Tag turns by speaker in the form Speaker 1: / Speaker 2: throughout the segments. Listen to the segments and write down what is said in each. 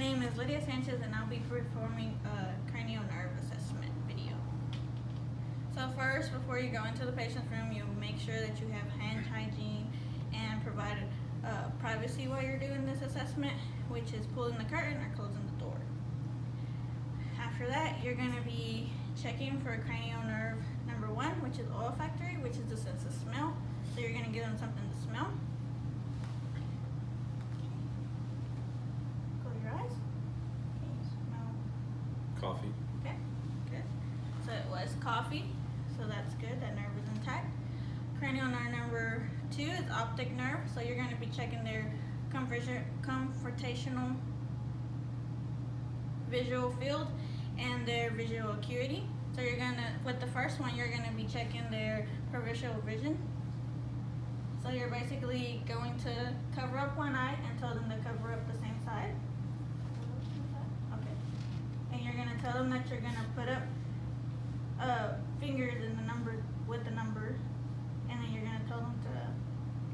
Speaker 1: name is Lydia Sanchez and I'll be performing a cranial nerve assessment video. So first, before you go into the patient's room, you make sure that you have hand hygiene and provide privacy while you're doing this assessment, which is pulling the curtain or closing the door. After that, you're going to be checking for cranial nerve number 1, which is olfactory, which is the sense of smell. So you're going to give them something to smell. Close your eyes. Okay, smell.
Speaker 2: Coffee.
Speaker 1: Okay, good. So it was coffee, so that's good. That nerve is intact. Cranial nerve number 2 is optic nerve. So you're going to be checking their confrontational visual field and their visual acuity. So you're gonna, with the first one, you're gonna be checking their peripheral vision. So you're basically going to cover up one eye and tell them to cover up the same side. Okay. And you're gonna tell them that you're gonna put up fingers in the number with the number, and then you're gonna tell them to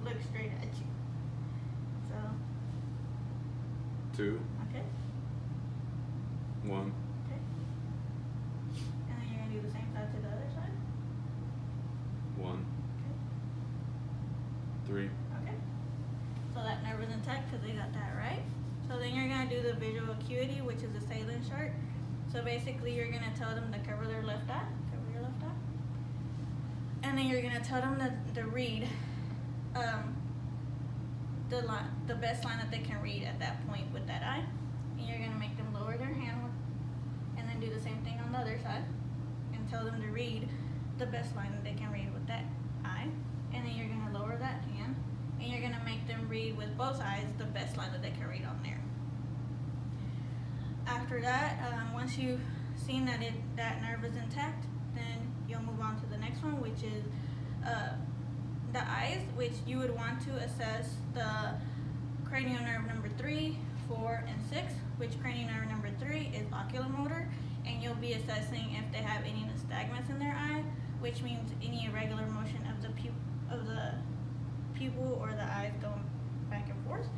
Speaker 1: look straight at you. So.
Speaker 2: 2.
Speaker 1: Okay.
Speaker 2: 1.
Speaker 1: Okay. And then you're gonna do the same side to the other side.
Speaker 2: 1.
Speaker 1: Okay.
Speaker 2: 3.
Speaker 1: Okay. So that nerve is intact because they got that right. So then you're gonna do the visual acuity, which is a Salem chart. So basically, you're gonna tell them to cover their left eye. Cover your left eye. And then you're gonna tell them to read the best line that they can read at that point with that eye. And you're gonna make them lower their hand, and then do the same thing on the other side, and tell them to read the best line that they can read with that eye. And then you're gonna lower that hand, and you're gonna make them read with both eyes the best line that they can read on there. After that, once you've seen that that nerve is intact, then you'll move on to the next one, which is the eyes, which you would want to assess the cranial nerve number 3, 4, and 6, which cranial nerve number 3 is oculomotor, and you'll be assessing if they have any nystagmus in their eye, which means any irregular motion of the pupil or the eyes going back and forth.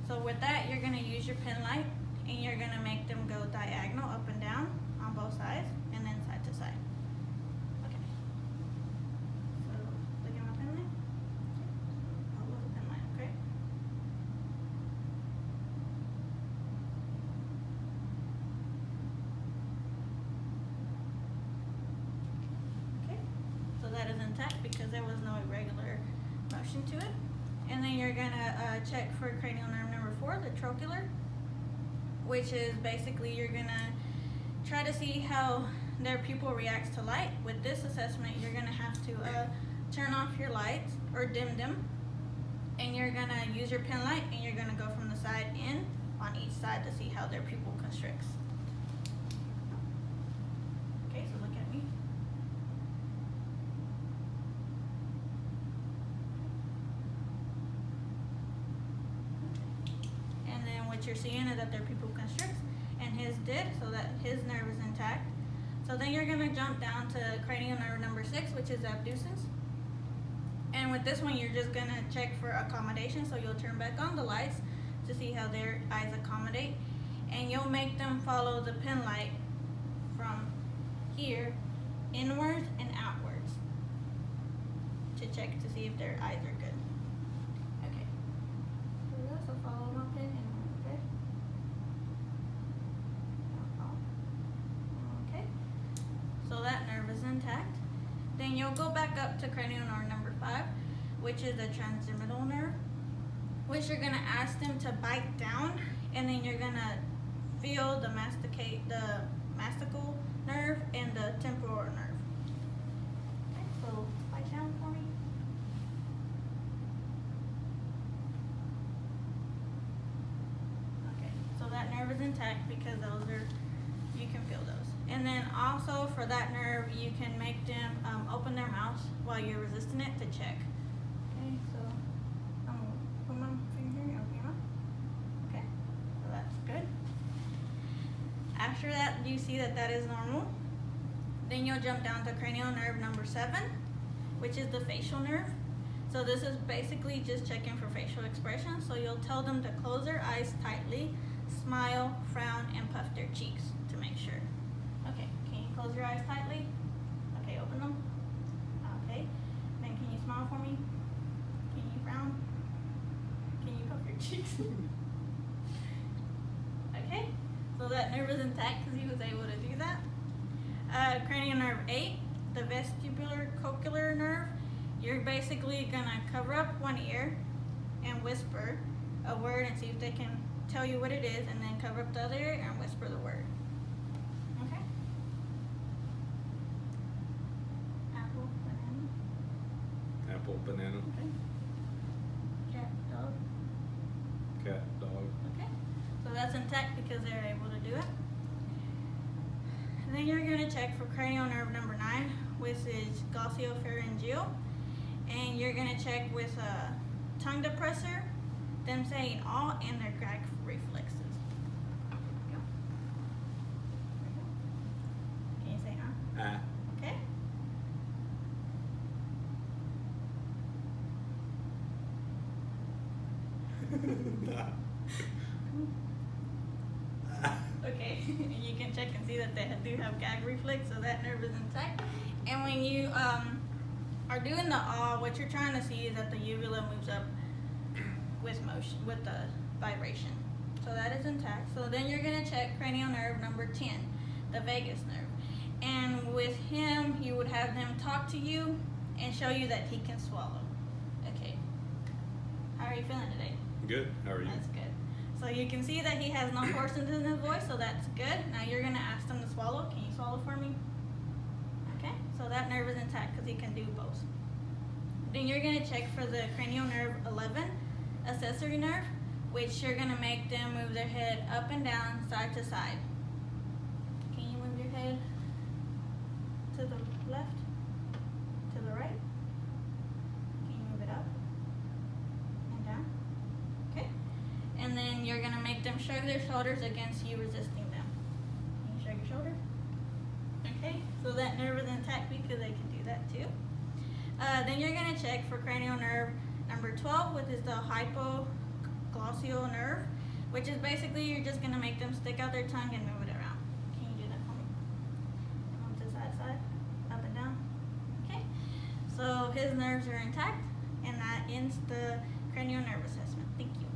Speaker 1: So with that, you're going to use your pen light, and you're going to make them go diagonal up and down on both sides, and then side to side. Okay. So look at my pen light. Follow the pen light, okay? Okay. So that is intact because there was no irregular motion to it. And then you're gonna check for cranial nerve number 4, the trochlear, which is basically you're gonna try to see how their pupil reacts to light. With this assessment, you're gonna have to turn off your lights or dim them, and you're gonna use your pen light, and you're gonna go from the side in on each side to see how their pupil constricts. Okay, so look at me. And then what you're seeing is that their pupil constricts, and his did, so that his nerve is intact. So then you're gonna jump down to cranial nerve number 6, which is abducens. And with this one, you're just gonna check for accommodation. So you'll turn back on the lights to see how their eyes accommodate, and you'll make them follow the pen light from here inwards and outwards to check to see if their eyes are good. Okay. So follow my pen inwards, okay? Okay. So that nerve is intact. Then you'll go back up to cranial nerve number 5, which is the transgeminal nerve, which you're gonna ask them to bite down, and then you're gonna feel the mastical nerve and the temporal nerve. Okay, so bite down for me. Okay, so that nerve is intact because you can feel those. And then also for that nerve, you can make them open their mouths while you're resisting it to check. Okay, so I'm gonna put my finger here, open your mouth. Okay, so that's good. After that, you see that that is normal. Then you'll jump down to cranial nerve number 7, which is the facial nerve. So this is basically just checking for facial expression. So you'll tell them to close their eyes tightly, smile, frown, and puff their cheeks to make sure. Okay, can you close your eyes tightly? Okay, open them. Okay, then can you smile for me? Can you frown? Can you puff your cheeks? Okay, so that nerve is intact because he was able to do that. Cranial nerve 8, the vestibular cochlear nerve. You're basically gonna cover up one ear and whisper a word and see if they can tell you what it is, and then cover up the other ear and whisper the word. Okay? Apple, banana.
Speaker 2: Apple, banana,
Speaker 1: Okay. Cat, dog.
Speaker 2: cat, dog.
Speaker 1: Okay. So that's intact because they're able to do it. And then you're gonna check for cranial nerve number 9, which is glossopharyngeal. And you're gonna check with a tongue depressor, them saying all, and their gag reflexes. Go. Can you say
Speaker 2: Ah.
Speaker 1: Okay. Okay, you can check and see that they do have gag reflex, so that nerve is intact. And when you are doing the awe, what you're trying to see is that the uvula moves up with motion, with the vibration. So that is intact. So then you're gonna check cranial nerve number 10, the vagus nerve. And with him, you would have them talk to you and show you that he can swallow. Okay. How are you feeling today?
Speaker 2: Good. How are you?
Speaker 1: That's good. So you can see that he has no hoarseness in his voice, so that's good. Now you're gonna ask him to swallow. Can you swallow for me? Okay, so that nerve is intact because he can do both. Then you're gonna check for the cranial nerve 11, accessory nerve, which you're gonna make them move their head up and down, side to side. Can you move your head to the left, to the right? Can you move it up and down? Okay. And then you're gonna make them shrug their shoulders against you resisting them. Can you shrug your shoulder? Okay, so that nerve is intact because they can do that too. Then you're gonna check for cranial nerve number 12, which is the hypoglossal nerve, which is basically you're just gonna make them stick out their tongue and move it around. Can you do that for me? Come to side, side, up and down. Okay, so his nerves are intact, and that ends the cranial nerve assessment. Thank you.